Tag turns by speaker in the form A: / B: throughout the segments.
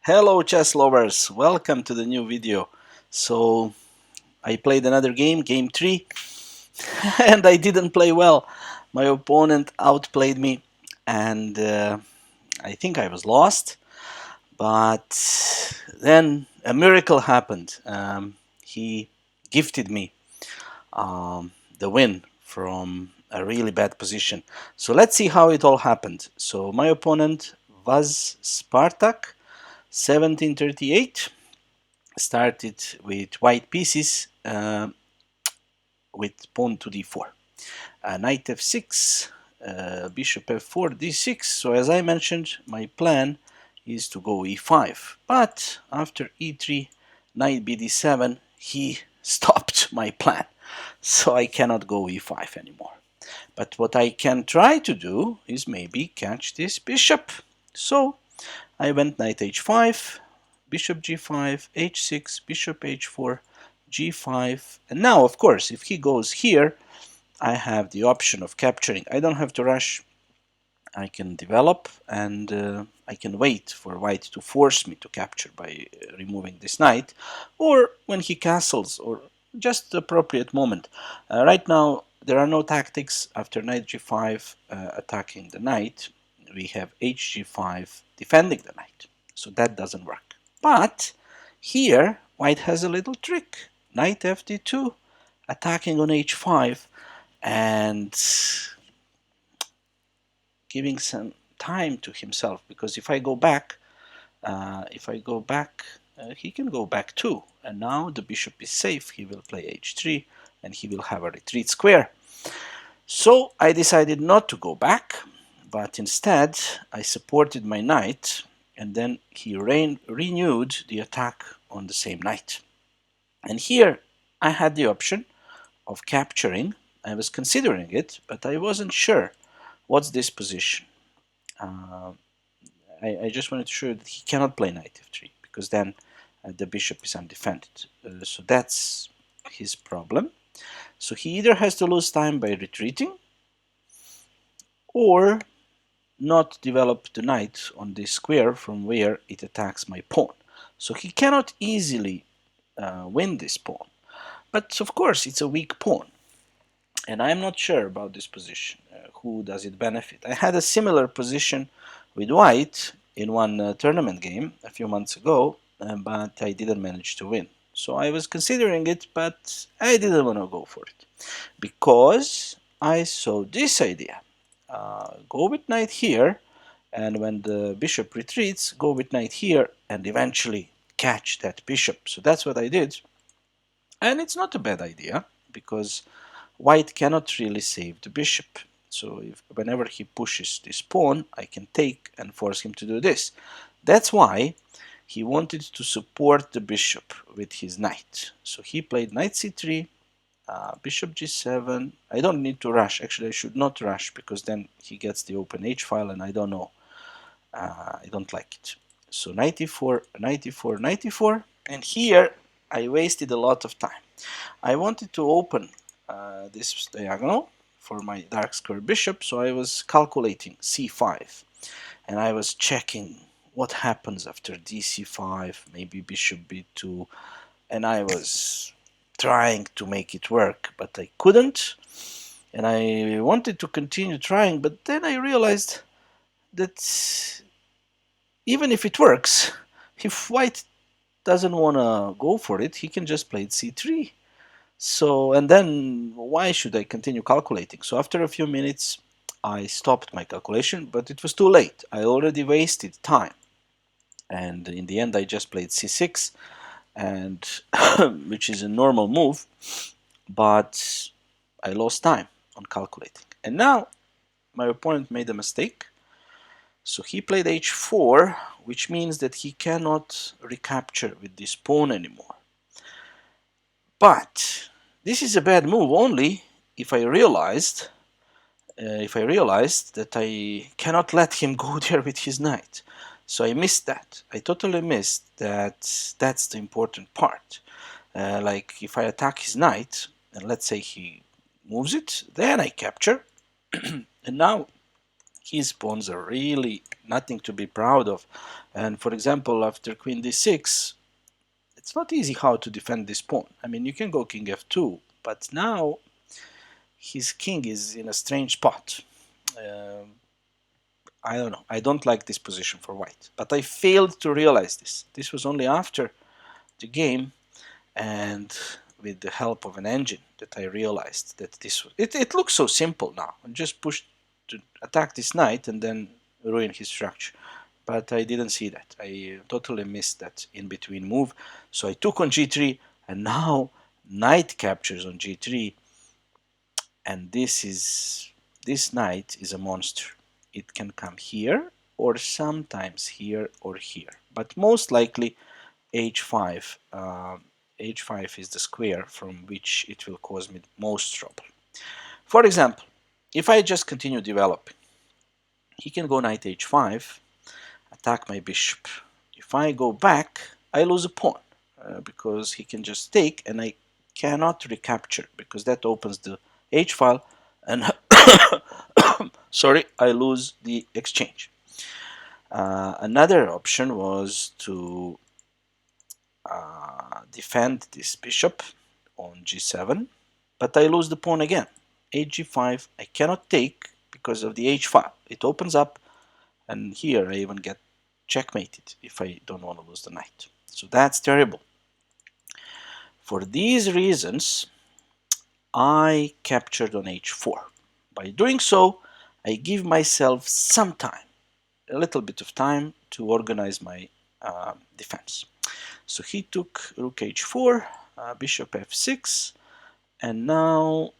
A: Hello chess lovers, welcome to the new video. So I played another game, game 3, and I didn't play well. My opponent outplayed me and I think I was lost, but then a miracle happened. He gifted me the win from a really bad position. So let's see how it all happened. So my opponent was Spartak, 1738. Started with white pieces with pawn to d4, knight f6, bishop f4, d6. So as I mentioned, my plan is to go e5, but after e3, knight bd7, he stopped my plan, so I cannot go e5 anymore. But what I can try to do is maybe catch this bishop. So I went knight h5, bishop g5, h6, bishop h4, g5. And now, of course, if he goes here, I have the option of capturing. I don't have to rush. I can develop and I can wait for white to force me to capture by removing this knight, or when he castles, or just the appropriate moment. Right now, there are no tactics after knight g5 attacking the knight. We have hg5 defending the knight, so that doesn't work. But here, white has a little trick. Knight fd2, attacking on h5, and giving some time to himself, because if I go back, he can go back too, and now the bishop is safe. He will play h3 and he will have a retreat square. So I decided not to go back, but instead I supported my knight, and then he renewed the attack on the same knight. And here I had the option of capturing. I was considering it, but I wasn't sure. What's this position? Uh, I just wanted to show you that he cannot play knight f3, because then the bishop is undefended. So that's his problem. So he either has to lose time by retreating, or not develop the knight on this square from where it attacks my pawn. So he cannot easily win this pawn. But of course, it's a weak pawn, and I'm not sure about this position. Who does it benefit? I had a similar position with white in one tournament game a few months ago, but I didn't manage to win. So I was considering it, but I didn't want to go for it, because I saw this idea. Go with knight here, and when the bishop retreats, go with knight here, and eventually catch that bishop. So that's what I did. And it's not a bad idea, because white cannot really save the bishop. So whenever he pushes this pawn, I can take and force him to do this. That's why he wanted to support the bishop with his knight. So he played knight c3, bishop g7. I don't need to rush. Actually, I should not rush, because then he gets the open h file, and I don't know. I don't like it. So knight e4, knight e4, knight e4. And here I wasted a lot of time. I wanted to open this diagonal for my dark square bishop, so I was calculating c5, and I was checking what happens after dc5, maybe bishop b2, and I was trying to make it work, but I couldn't, and I wanted to continue trying, but then I realized that even if it works, if white doesn't want to go for it, he can just play c3. So, and then why should I continue calculating? So after a few minutes, I stopped my calculation, but it was too late. I already wasted time. And in the end, I just played c6, and which is a normal move, but I lost time on calculating. And now my opponent made a mistake. So he played h4, which means that he cannot recapture with this pawn anymore. But this is a bad move only if I realized that I cannot let him go there with his knight. So I missed that. I totally missed that. That's the important part. Like if I attack his knight, and let's say he moves it, then I capture, and now his pawns are really nothing to be proud of. And for example, after queen d6, it's not easy how to defend this pawn. I mean, you can go king f2, but now his king is in a strange spot. Um I don't know. I don't like this position for white, but I failed to realize this. This was only after the game and with the help of an engine that I realized that this was, it looks so simple now. I just push to attack this knight and then ruin his structure. But I didn't see that. I totally missed that in between move. So I took on g3 and now knight captures on g3, and this knight is a monster. It can come here or sometimes here or here, but most likely h5. H5 is the square from which it will cause me most trouble. For example, if I just continue developing, he can go knight h5, attack my bishop. If I go back, I lose a pawn because he can just take and I cannot recapture because that opens the h file and sorry, I lose the exchange. Another option was to defend this bishop on g7, but I lose the pawn again. Hg5, I cannot take because of the h file. It opens up, and here I even get checkmated if I don't want to lose the knight. So that's terrible. For these reasons, I captured on h4. By doing so, I give myself some time, a little bit of time to organize my defense. So he took rook h4, bishop f6, and now,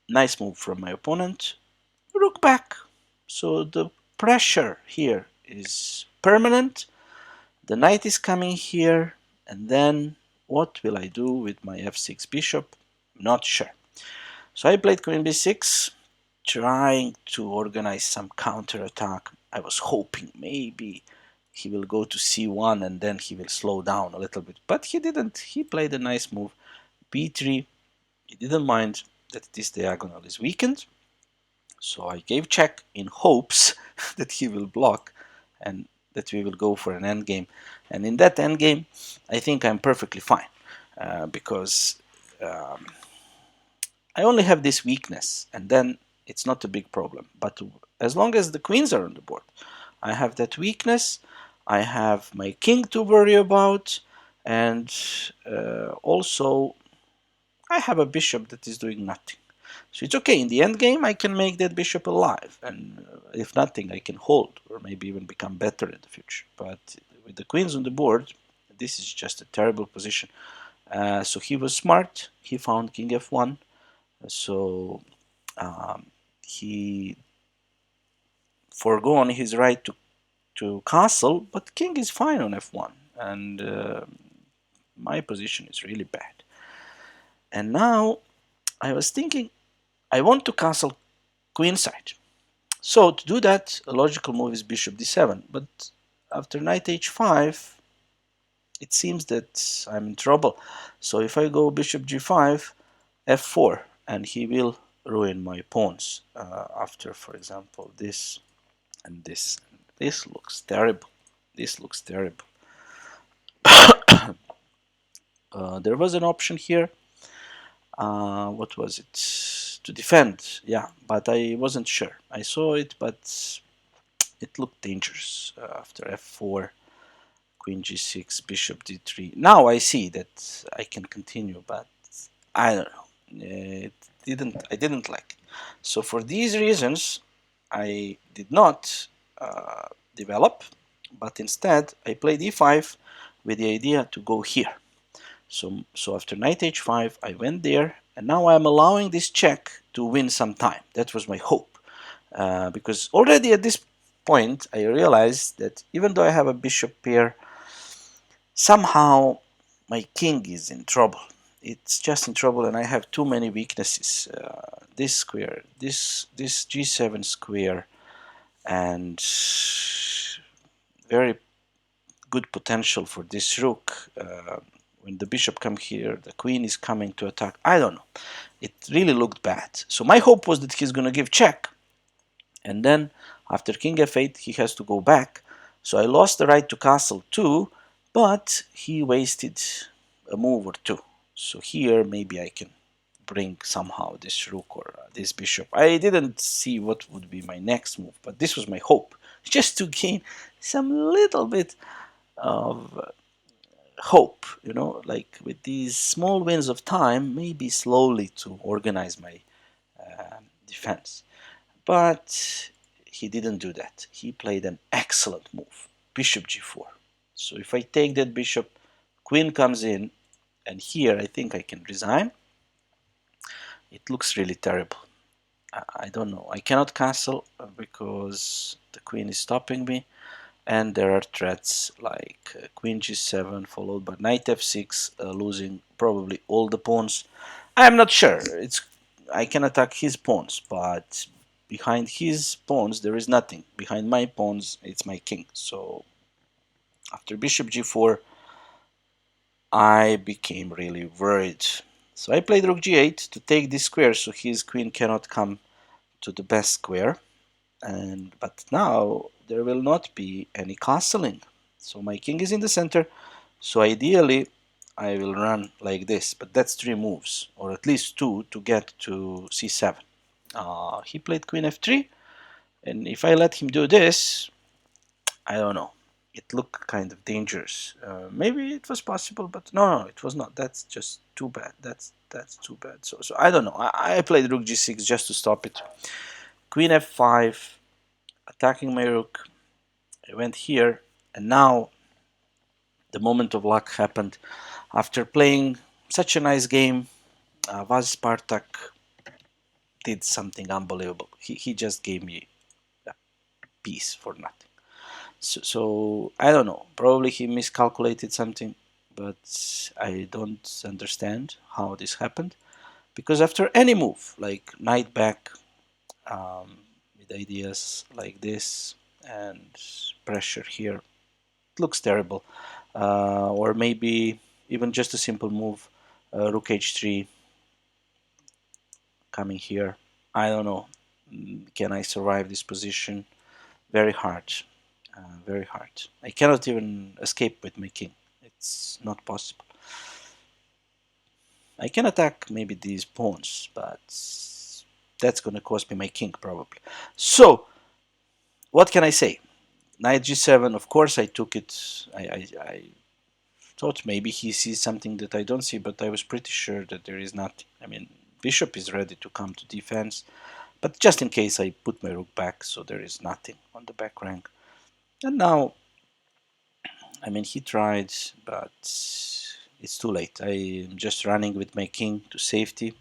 A: nice move from my opponent, rook back. So the pressure here is permanent. The knight is coming here, and then what will I do with my f6 bishop? Not sure. So I played queen b6, trying to organize some counterattack. I was hoping maybe he will go to c1 and then he will slow down a little bit, but he didn't. He played a nice move, b3. He didn't mind that this diagonal is weakened, so I gave check in hopes that he will block and that we will go for an endgame. And in that endgame, I think I'm perfectly fine because I only have this weakness, and then it's not a big problem. But as long as the queens are on the board, I have that weakness. I have my king to worry about, and also I have a bishop that is doing nothing. So it's okay. In the end game, I can make that bishop alive, and if nothing, I can hold, or maybe even become better in the future. But with the queens on the board, this is just a terrible position. So he was smart. He found king f1. So he forgone his right to castle, but king is fine on f1, and my position is really bad. And now I was thinking, I want to castle queenside. So to do that, a logical move is bishop d7, but after knight h5, it seems that I'm in trouble. So if I go bishop g5, f4, and he will ruin my pawns after, for example, this and this. This looks terrible. This looks terrible. There was an option here. What was it? To defend, yeah, but I wasn't sure. I saw it, but it looked dangerous after f4, queen g6, bishop d3. Now I see that I can continue, but I don't know. I didn't like it. So for these reasons, I did not develop, but instead I played e5 with the idea to go here. So after knight h5, I went there, and now I'm allowing this check to win some time. That was my hope, because already at this point I realized that even though I have a bishop pair, somehow my king is in trouble. It's just in trouble, and I have too many weaknesses. This square, this g7 square, and very good potential for this rook. When the bishop comes here, the queen is coming to attack. I don't know. It really looked bad. So my hope was that he's going to give check, and then After king f8, he has to go back. So I lost the right to castle too, but he wasted a move or two. So here maybe I can bring somehow this rook or this bishop. I didn't see what would be my next move, but this was my hope, just to gain some little bit of hope, like with these small wins of time, maybe slowly to organize my defense. But he didn't do that. He played an excellent move, bishop g4. So if I take that bishop, queen comes in, and here I think I can resign. It looks really terrible. I don't know. I cannot castle because the queen is stopping me, and there are threats like queen g7 followed by knight f6, losing probably all the pawns. I'm not sure. I can attack his pawns, but behind his pawns there is nothing. Behind my pawns it's my king. So after bishop g4 I became really worried. So I played rook g8 to take this square so his queen cannot come to the best square. But now there will not be any castling. So my king is in the center. So ideally I will run like this, but that's three moves, or at least two, to get to c7. He played queen f3, and if I let him do this, I don't know. It looked kind of dangerous. Maybe it was possible, but no, it was not. That's just too bad. That's too bad. So I don't know. I played rook g6 just to stop it. Queen f5, attacking my rook. I went here, and now the moment of luck happened. After playing such a nice game, Vaz Spartak did something unbelievable. He just gave me a piece for nothing. So I don't know. Probably he miscalculated something, but I don't understand how this happened. Because after any move, like knight back, with ideas like this and pressure here, it looks terrible. Or maybe even just a simple move, rook h3, coming here. I don't know. Can I survive this position? Very hard. Very hard. I cannot even escape with my king. It's not possible. I can attack maybe these pawns, but that's going to cost me my king probably. So, what can I say? Knight g7, of course I took it. I thought maybe he sees something that I don't see, but I was pretty sure that there is nothing. I mean, bishop is ready to come to defense, but just in case I put my rook back, so there is nothing on the back rank. And now, I mean, he tried, but it's too late. I am just running with my king to safety,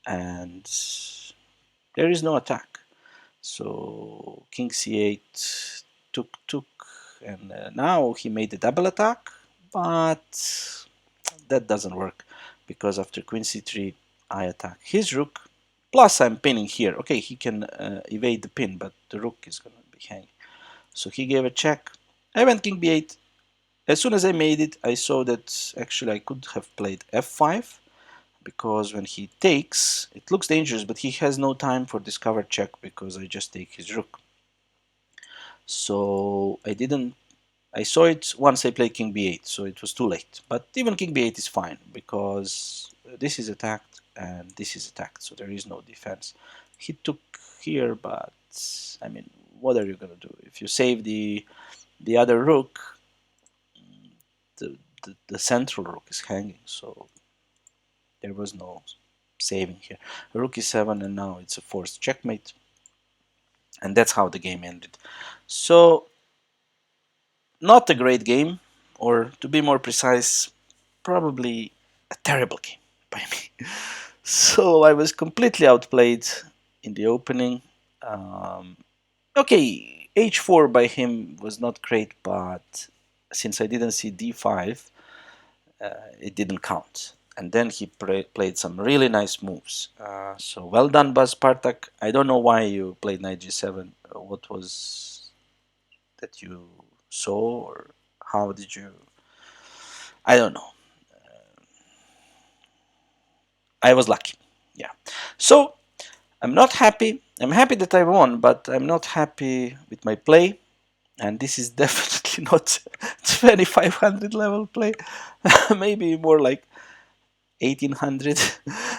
A: and there is no attack. So king c8 took, and now he made a double attack, but that doesn't work because after queen c3 I attack his rook. Plus I'm pinning here. Okay, he can evade the pin, but the rook is going to be hanging. So he gave a check. I went king b8. As soon as I made it, I saw that actually I could have played f5, because when he takes, it looks dangerous, but he has no time for this cover check because I just take his rook. So I saw it once I played king b8, so it was too late. But even king b8 is fine because this is attacked and this is attacked, so there is no defense. He took here, but I mean, what are you gonna do? If you save the other rook, the central rook is hanging, so there was no saving here. Rook e7, and now it's a forced checkmate, and that's how the game ended. So not a great game, or to be more precise, probably a terrible game by me. So I was completely outplayed in the opening. Okay, h4 by him was not great, but since I didn't see d5, it didn't count. And then he played some really nice moves. So well done, Buzz Spartak. I don't know why you played knight g7. What was that you saw, or how did you? I don't know. I was lucky. Yeah. So I'm not happy I'm happy that I won, but I'm not happy with my play. And this is definitely not 2500 level play. Maybe more like 1800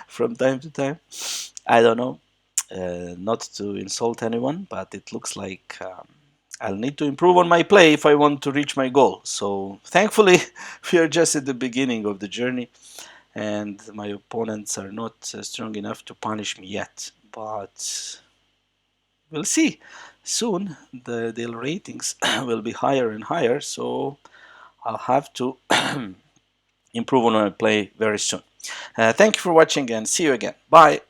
A: from time to time. I don't know. Not to insult anyone, but it looks like I'll need to improve on my play if I want to reach my goal. So thankfully, we are just at the beginning of the journey, and my opponents are not strong enough to punish me yet. But we'll see. Soon, the ratings will be higher and higher, so I'll have to improve on my play very soon. Thank you for watching, and see you again. Bye.